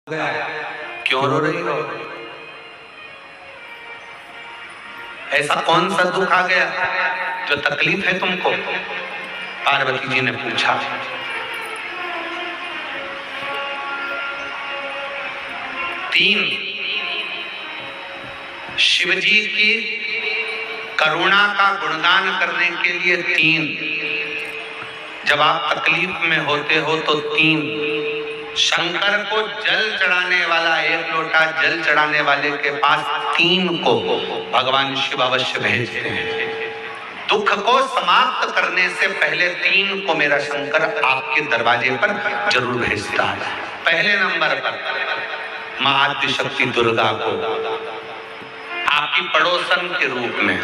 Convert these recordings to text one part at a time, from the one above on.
गया, क्यों रो रही हो? ऐसा कौन सा दुख आ गया जो तकलीफ है तुमको? पार्वती जी ने पूछा। तीन, शिवजी की करुणा का गुणगान करने के लिए तीन, जब आप तकलीफ में होते हो तो तीन, शंकर को जल चढ़ाने वाला, एक लोटा जल चढ़ाने वाले के पास तीन को भगवान शिव अवश्य भेजते हैं। दुख को समाप्त करने से पहले तीन को मेरा शंकर आपके दरवाजे पर जरूर भेजता है। पहले नंबर पर मां आदिशक्ति दुर्गा को आपकी पड़ोसन के रूप में,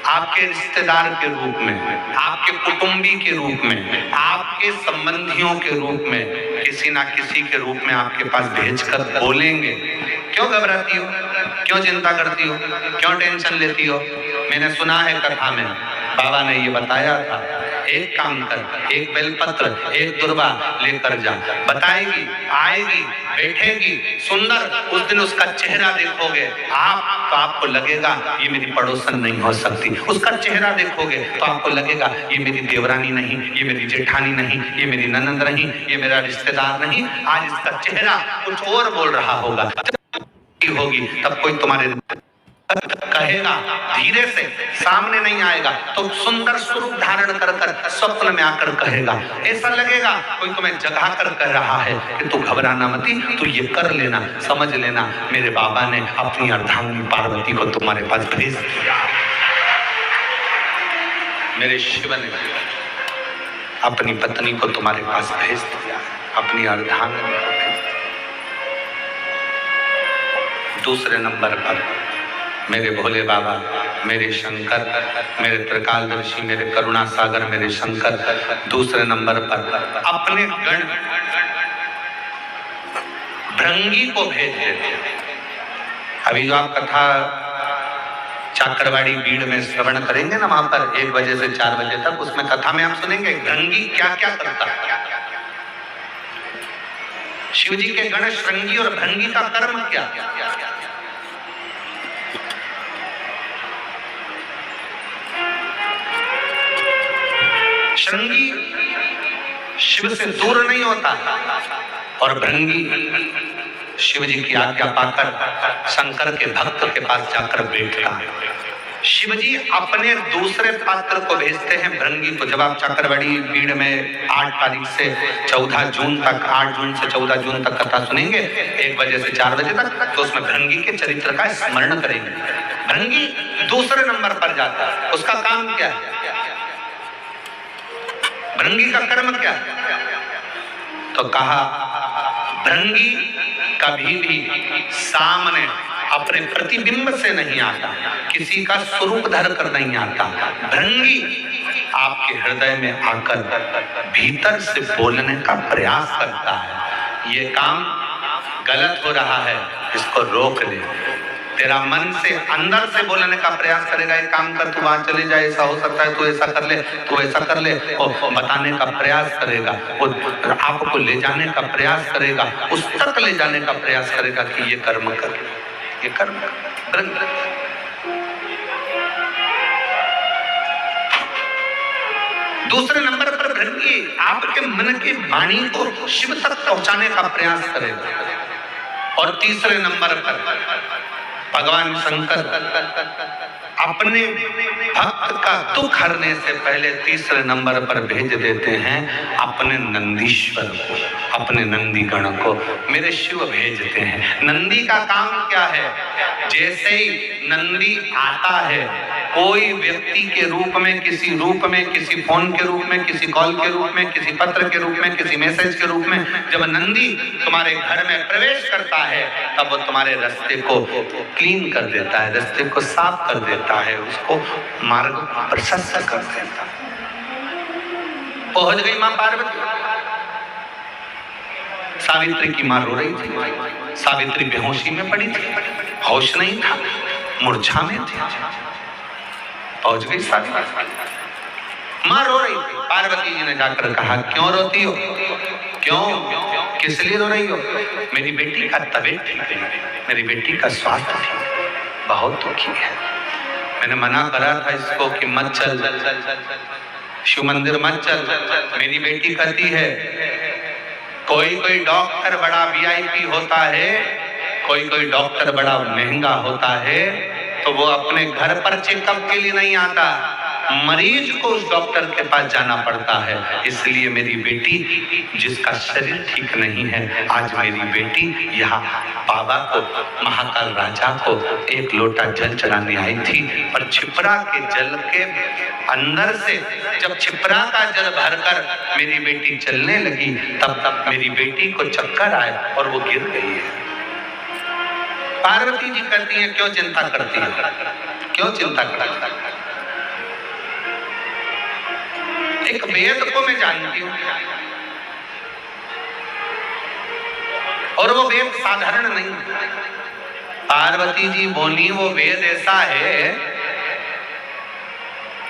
आपके रिश्तेदार के रूप में, आपके कुटुंबी के रूप में, आपके संबंधियों के रूप में, किसी ना किसी के रूप में आपके पास भेजकर बोलेंगे, क्यों घबराती हो, क्यों चिंता करती हो, क्यों टेंशन लेती हो? मैंने सुना है कथा में बाबा ने ये बताया था, एक काम कर, एक बेलपत्र, एक दुर्वा लेकर जा, बताएगी, आएगी, बैठेगी, सुंदर, उस दिन उसका चेहरा देखोगे आप तो आपको लगेगा ये मेरी पड़ोसन नहीं हो सकती। उसका चेहरा देखोगे तो आपको लगेगा ये मेरी देवरानी नहीं, ये मेरी जेठानी नहीं, ये मेरी ननंद नहीं, ये मेरा रिश्तेदार नहीं। आज इसका चेहरा कुछ और बोल रहा होगा। जब होगी तब कोई तुम्हारे कहेगा, धीरे से, सामने नहीं आएगा तो सुंदर स्वरूप धारण कर कर स्वप्न में आकर कहेगा। ऐसा लगेगा कोई तुम्हें जगा कर कह रहा है कि तू घबराना मती, तू ये कर लेना, समझ लेना मेरे बाबा ने अपनी अर्धांगिनी पार्वती को तुम्हारे पास भेज दिया। मेरे शिव ने अपनी पत्नी को तुम्हारे पास भेज दिया, अपनी अर्धांगिनी को भेज दिया। दूसरे नंबर पर मेरे भोले बाबा, मेरे शंकर, मेरे त्रिकालदर्शी, मेरे करुणा सागर, मेरे शंकर दूसरे नंबर पर अपने गण भृंगी को भेज देते। अभी जो आप कथा चाकरवाड़ी बीड़ में श्रवण करेंगे ना, वहां पर 1 बजे से 4 बजे तक, उसमें कथा में आप सुनेंगे भृंगी क्या क्या करता है। शिव जी के गण श्रृंगी और भृंगी का कर्म क्या? श्रृंगी शिव से दूर नहीं होता और भृंगी शिव जी की आज्ञा पाकर शंकर के भक्त के पास जाकर बैठता है। शिव जी अपने दूसरे पात्र को भेजते हैं भृंगी को। जब आप चाकरवाड़ी बीड़ में 8 तारीख से 14 जून तक, 8 जून से 14 जून तक कथा सुनेंगे 1 बजे से 4 बजे तक, तो उसमें भृंगी के चरित्र का स्मरण करेंगे। भृंगी दूसरे नंबर पर जाता है। उसका काम क्या है? भृंगी का कर्म क्या है? तो कहा भृंगी कभी भी सामने अपने प्रतिबिंब से नहीं आता, किसी का स्वरूप धर कर नहीं आता। भृंगी आपके हृदय में आकर भीतर से बोलने का प्रयास करता है। ये काम गलत हो रहा है, इसको रोक ले। तेरा मन से अंदर से बोलने का प्रयास करेगा, एक काम कर, तू वहां चले जाए, ऐसा हो सकता है, तू ऐसा कर ले, तू ऐसा कर ले, और बताने का प्रयास करेगा, और आपको ले जाने का प्रयास करेगा, उस तक ले जाने का प्रयास करेगा कि ये कर्म कर, ये कर्म कर। दूसरे नंबर पर भृंगी आपके मन की वाणी को शिव तक पहुंचाने का प्रयास करेगा। और तीसरे नंबर पर भगवान शंकर अपने भक्त का दुख हरने से पहले तीसरे नंबर पर भेज देते हैं अपने नंदीश्वर को, अपने नंदी गण को मेरे शिव भेजते हैं। नंदी का काम क्या है? जैसे ही नंदी आता है, कोई व्यक्ति के रूप में, किसी रूप में, किसी फोन के रूप में, किसी कॉल के रूप में, किसी पत्र के रूप में, किसी मैसेज के रूप में, जब नंदी तुम्हारे घर में प्रवेश करता है तब वो तुम्हारे रास्ते को क्लीन कर देता है, रास्ते को साफ कर देता है, उसको मार्ग प्रशस्त कर देता है। पहुंच गई मां पार्वती। सावित्री की मां रो रही थी। सावित्री बेहोशी में पड़ी थी, होश नहीं था, मूर्छा में थी। पहुंच गई सावित्री, मां रो रही थी। पार्वती जी ने जाकर कहा, क्यों रोती हो? क्यों? किस लिए रो रही हो? मेरी बेटी का तबीयत ठीक नहीं, मेरी बेटी का स्वास्थ्य ठीक, बहुत दुखी है। मैंने मना करा था इसको कि मत चल, शिव मंदिर मत चल। मेरी बेटी कहती है कोई डॉक्टर बड़ा वीआईपी होता है, कोई डॉक्टर बड़ा महंगा होता है, तो वो अपने घर पर चेकअप के लिए नहीं आता, मरीज को उस डॉक्टर के पास जाना पड़ता है। इसलिए मेरी बेटी जिसका शरीर ठीक नहीं है, आज मेरी बेटी यहाँ बाबा को, महाकाल राजा को एक लोटा जल चढ़ाने आई थी। पर छिपरा के जल के अंदर से जब छिपरा का जल भरकर मेरी बेटी चलने लगी, तब मेरी बेटी को चक्कर आया और वो गिर गई है। पार्वती जी कहती हैं क्यों चिंता करती है, क्यों चिंता करती है? एक वेद को मैं जानती हूं और वो वेद साधारण नहीं। पार्वती जी बोली वो वेद ऐसा है,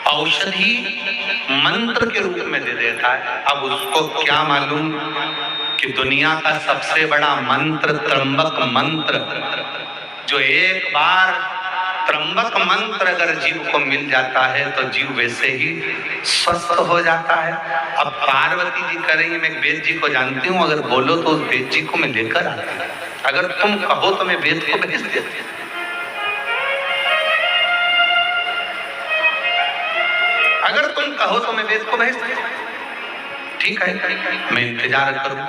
औषधि मंत्र के रूप में दे देता है। अब उसको क्या मालूम कि दुनिया का सबसे बड़ा मंत्र त्र्यंबक मंत्र, जो एक बार त्र्यंबक मंत्र अगर जीव को मिल जाता है तो जीव वैसे ही स्वस्थ हो जाता है। अब पार्वती जी कह रही है मैं वेद जी को जानती हूँ, अगर बोलो तो उस वेद जी को मैं लेकर आता, अगर तुम कहो तो मैं वेद को भेज देती। अगर तुम कहो तो मैं वेद को भेज देती। ठीक है, मैं इंतजार करूं।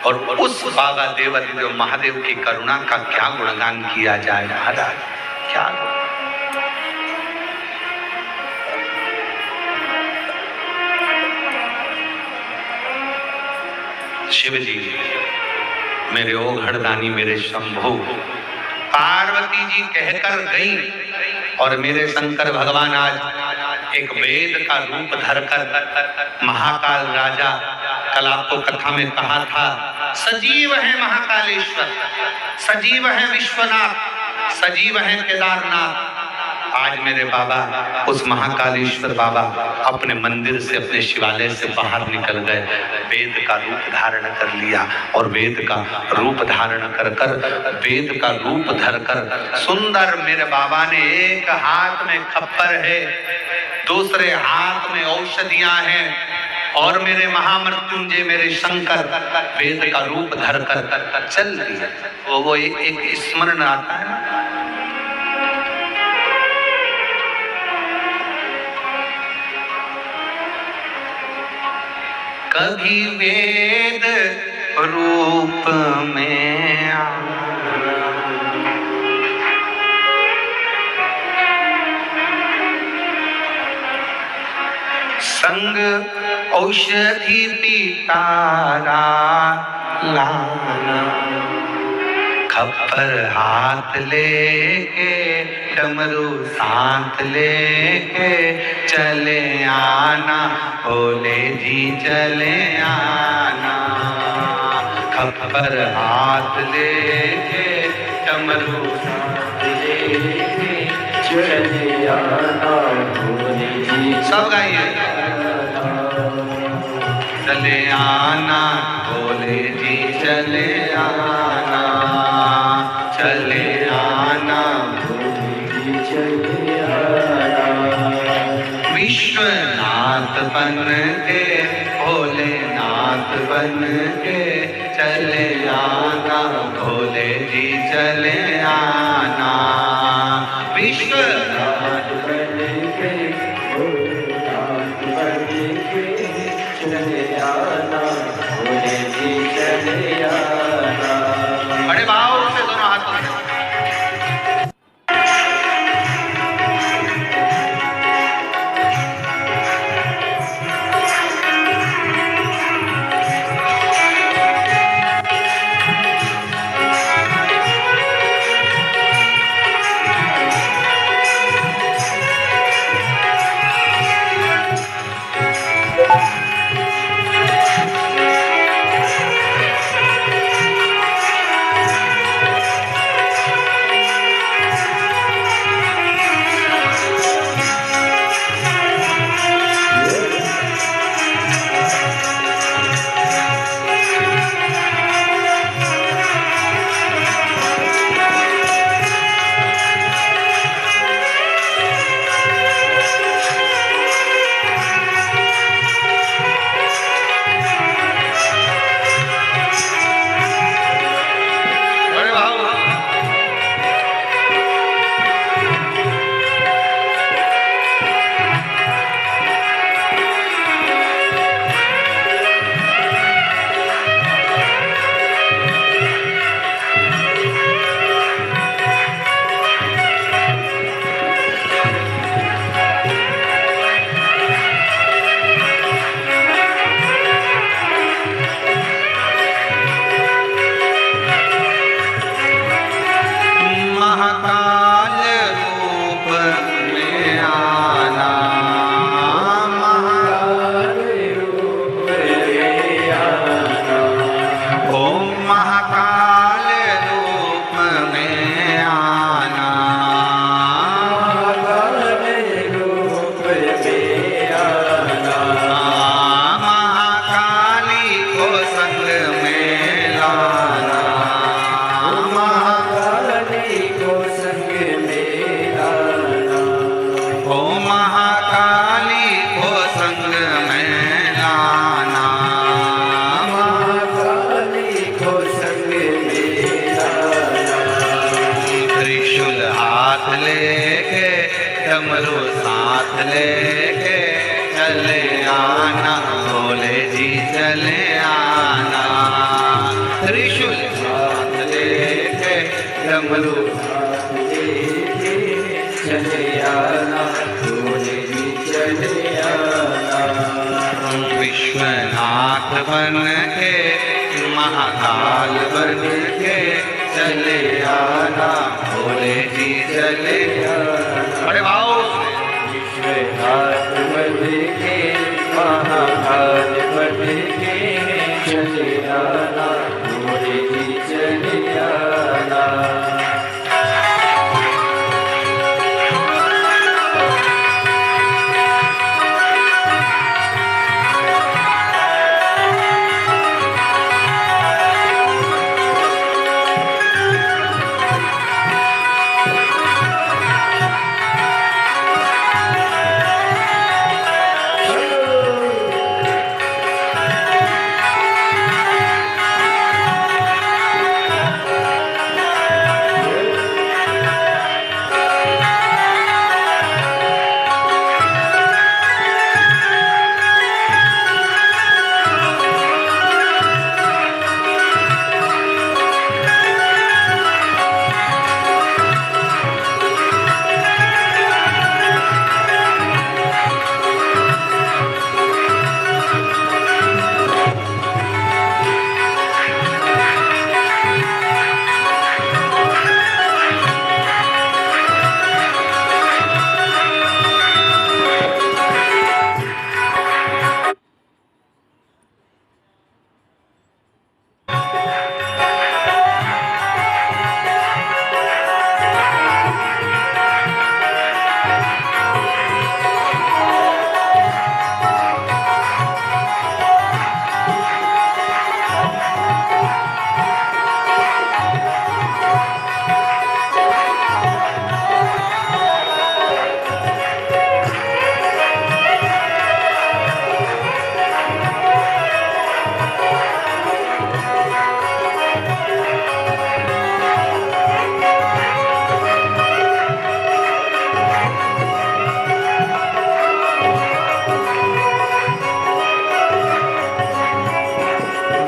और उस बाबा देवाधिदेव महादेव की करुणा का क्या गुणगान किया जाए महाराज, क्या शिव जी मेरे ओघड़दानी मेरे शंभु। पार्वती जी कहकर गई और मेरे शंकर भगवान आज एक वेद का रूप धरकर महाकाल राजा, कल आपको कथा में कहा था सजीव है महाकालेश्वर, सजीव है विश्वनाथ, सजीव है केदारनाथ। आज मेरे बाबा उस महाकालेश्वर बाबा अपने मंदिर से, अपने शिवालय से बाहर निकल गए, वेद का रूप धारण कर लिया और वेद का रूप धारण कर कर, वेद का रूप धरकर सुंदर मेरे बाबा ने एक हाथ में खप्पर है, दूसरे हाथ में औषधियां हैं और मेरे महामृत्युंजय मेरे शंकर वेद का रूप धर कर चल दिया। वो एक स्मरण आता है। कभी वेद रूप में संग औषधि पितारा लाना, खप्पर हाथ लेके डमरू साथ लेके चले आना, भोले जी चले आना। खप्पर हाथ लेके डमरू साथ लेके चले आना, भोले जी। सब गाइए। चले आना भोले जी चले आना, चले आना भोले जी चले आना। विश्वनाथ बन के भोलेनाथ बन के चले आना, भोले जी चले आना। विश्वनाथ बन के भोलेनाथ बन के चले आना, भोले जी चले आना। बड़े भाव से दोनों हाथों से डमरू साथ लेके चले आना, भोले जी चले आना। त्रिशूल साथ लेके डमरू साथ लेके चले आना, भोले जी चले आना। विश्वनाथ बन के महाकाल बन के चले आना, भोले जी चले आना। बड़े भाव विश्वनाथ बन के महाकाल बन के चले आना, भोले जी चले आना।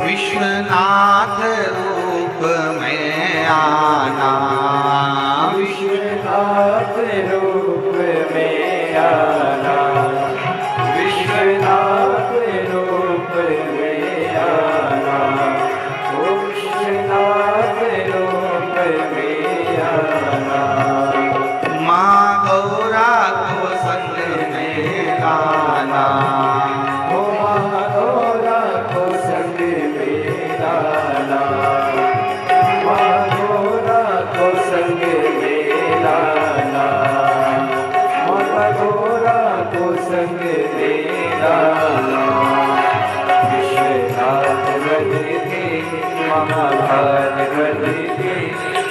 विश्वनाथ रूप में आना, विश्वनाथ रूप में आना, विश्वनाथ रूप में आना, विश्वनाथ रूप में आना। माँ गौरा को संग में लाना,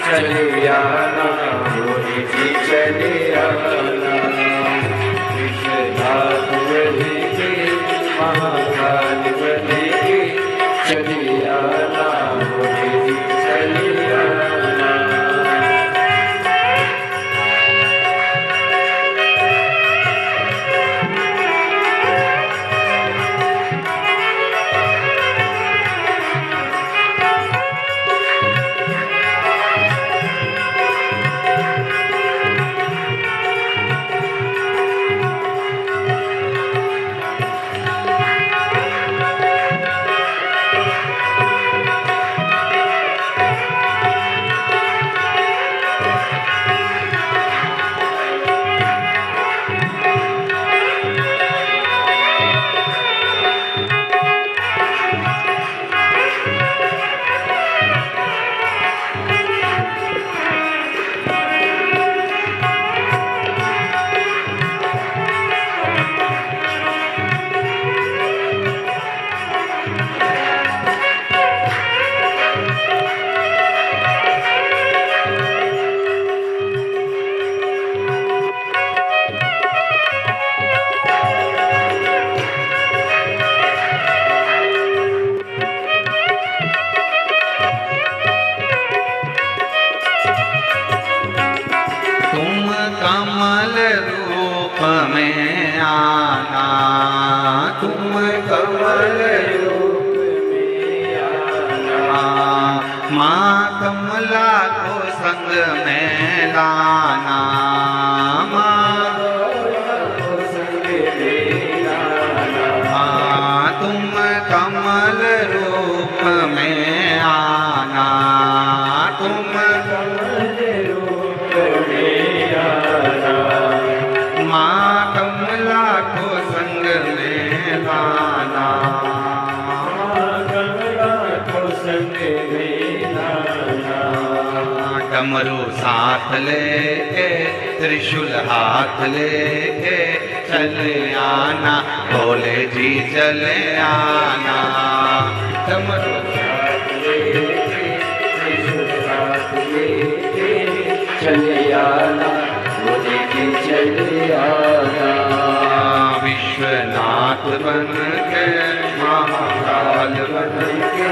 चले आना, भोले जी चले आना। विश्वनाथ बन के महाकाल बन के चले आना, भोले जी चले आना। में आना, तुम कमल रूप में आना, माँ कमला को संग में लाना, माँ को संग में लाना, तुम कमल रूप में आना, तुम कमल रूप में आना, माँ कमला को संग में लाना, कमला को संग में लाना, डमरू साथ लेके त्रिशूल हाथ लेके चले आना, भोले जी चले आना, डमरू साथ लेके त्रिशूल हाथ लेके चले आना, भोले जी चले आना, विश्वनाथ बन के महाकाल बन के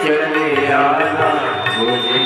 चले आना, भोले